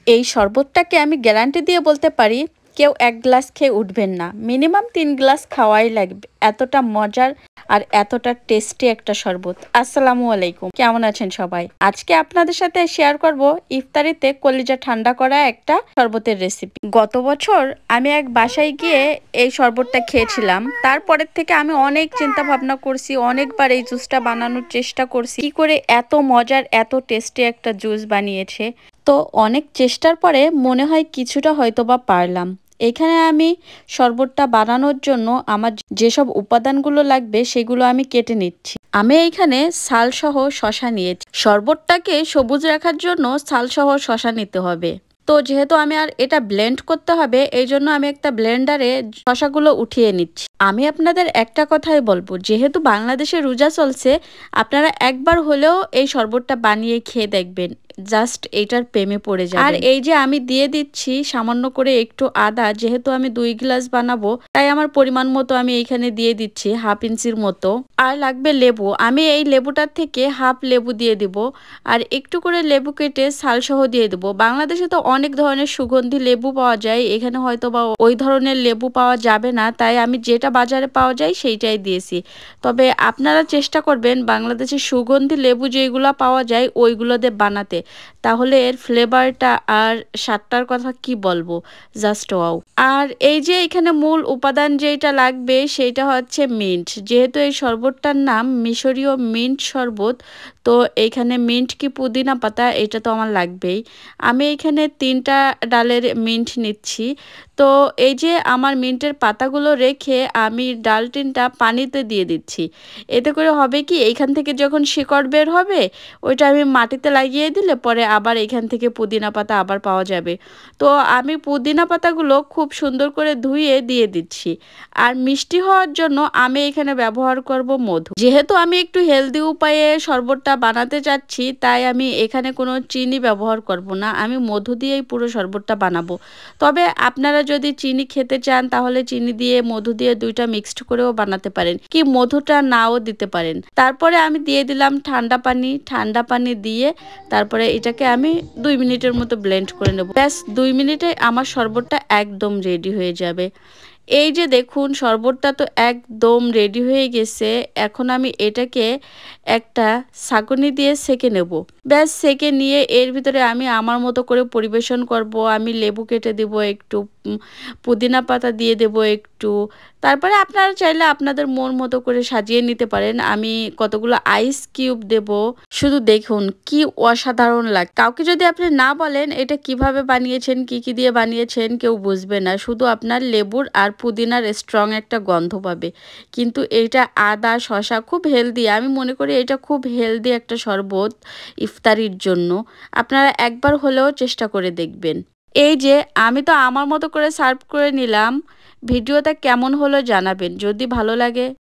এই শরবতটাকে আমি গ্যারান্টি দিয়ে বলতে পারি কেউ 1 গ্লাস খেয়ে উঠবেন না, মিনিমাম 3 গ্লাস খাওয়াই লাগবে। এতটা মজার আর এতটা টেস্টি একটা শরবত। আসসালামু আলাইকুম, কেমন আছেন সবাই? আজকে আপনাদের সাথে শেয়ার করব ইফতারিতে কলিজা ঠান্ডা করা একটা শরবতের রেসিপি। গত বছর আমি এক বাসায় গিয়ে এই শরবতটা খেয়েছিলাম। তারপরের থেকে আমি অনেক চিন্তা ভাবনা করছি, অনেকবার এই জুসটা বানানোর চেষ্টা করছি, কি করে এত মজার এত টেস্টি একটা জুস বানিয়েছে। তো অনেক চেষ্টার পরে মনে হয় কিছুটা হয়তোবা পারলাম। এখানে আমি শরবতটা বানানোর জন্য আমার যেসব উপাদানগুলো লাগবে সেগুলো আমি কেটে নিচ্ছি। আমি এইখানে ছালসহ শসা নিয়েছি। শরবতটাকে সবুজ রাখার জন্য ছালসহ শসা নিতে হবে। তো যেহেতু আমি আর এটা ব্লেন্ড করতে হবে, এই জন্য আমি একটা ব্লেন্ডারে শসাগুলো উঠিয়ে নিচ্ছি। আমি আপনাদের একটা কথাই বলবো, যেহেতু বাংলাদেশে রোজা চলছে, আপনারা একবার হলেও এই শরবতটা বানিয়ে খেয়ে দেখবেন, জাস্ট এইটার প্রেমে পড়ে যাবেন। আর এই যে আমি দিয়ে দিচ্ছি সামান্য করে একটু আদা, যেহেতু আমি 2 গ্লাস বানাবো তাই আমার পরিমাণ মতো আমি এইখানে দিয়ে দিচ্ছি হাফ ইঞ্চির মতো। আর লাগবে লেবু, আমি এই লেবুটার থেকে হাফ লেবু দিয়ে দিব, আর একটু করে লেবু কেটে ছালসহ দিয়ে দেবো। বাংলাদেশে তো অনেক ধরনের সুগন্ধি লেবু পাওয়া যায়, এখানে হয়তো বা ওই ধরনের লেবু পাওয়া যাবে না, তাই আমি যেটা বাজারে পাওয়া যায় সেইটাই দিয়েছি। তবে আপনারা চেষ্টা করবেন বাংলাদেশের সুগন্ধি লেবু যেগুলো পাওয়া যায় ওইগুলো দিয়ে বানাতে, তাহলে এর ফ্লেভারটা আর স্বাদটার কথা কি বলবো, জাস্ট ওয়াও। আর এই যে এখানে মূল উপাদান যেটা লাগবে সেটা হচ্ছে মিন্ট। যেহেতু এই শরবতটার নাম মিশরীয় মিন্ট শরবত, তো এইখানে মিন্ট কি পুদিনা পাতা এটা তো আমার লাগবেই। আমি এখানে 3টা ডালের মিন্ট নিচ্ছি। তো এই যে আমার মিন্টের পাতাগুলো রেখে আমি ডাল 3টা পানিতে দিয়ে দিচ্ছি। এতে করে হবে কি, এইখান থেকে যখন শিকড় বের হবে ওইটা আমি মাটিতে লাগিয়ে দিলে পরে আবার এখান থেকে পুদিনা পাতা আবার পাওয়া যাবে। তো আমি পুদিনা পাতাগুলো খুব সুন্দর করে ধুয়ে দিয়ে দিচ্ছি। আর মিষ্টি হওয়ার জন্য আমি এখানে ব্যবহার করব মধু। যেহেতু আমি একটু হেলদি উপায়ে শরবতটা বানাতে চাচ্ছি, তাই আমি এখানে কোনো চিনি ব্যবহার করব না, আমি মধু দিয়েই পুরো শরবতটা বানাবো। তবে আপনারা যদি চিনি খেতে চান তাহলে চিনি দিয়ে মধু দিয়ে 2টা মিক্সড করেও বানাতে পারেন, কি মধুটা নাও দিতে পারেন। তারপরে আমি দিয়ে দিলাম ঠান্ডা পানি। ঠান্ডা পানি দিয়ে তারপরে এটাকে আমি 2 মিনিটের মতো ব্লেন্ড করে নেব। ব্যাস 2 মিনিটে আমার শরবতটা একদম রেডি হয়ে যাবে। এই যে দেখুন শরবতটা তো একদম রেডি হয়ে গেছে। এখন আমি এটাকে একটা ছাঁকনি দিয়ে সেঁকে নেব। ব্যাস সেঁকে নিয়ে এর ভিতরে আমি আমার মতো করে পরিবেশন করব। আমি লেবু কেটে দেব একটু, পুদিনা পাতা দিয়ে দেব একটু, তারপরে আপনারা চাইলে আপনাদের মন মতো করে সাজিয়ে নিতে পারেন। আমি কতগুলো আইস কিউব দেব। শুধু দেখুন কি অসাধারণ লাগে। কাউকে যদি আপনি না বলেন এটা কিভাবে বানিয়েছেন, কি কি দিয়ে বানিয়েছেন, কেউ বুঝবে না। শুধু আপনার লেবুর আর পুদিনার স্ট্রং একটা গন্ধ পাবে। কিন্তু এটা আদা শসা খুব হেলদি, আমি মনে করি এটা খুব হেলদি একটা শরবত ইফতারির জন্য। আপনারা একবার হলেও চেষ্টা করে দেখবেন। এই যে আমি তো আমার মতো করে সার্ভ করে নিলাম। ভিডিওটা কেমন হলো জানাবেন, যদি ভালো লাগে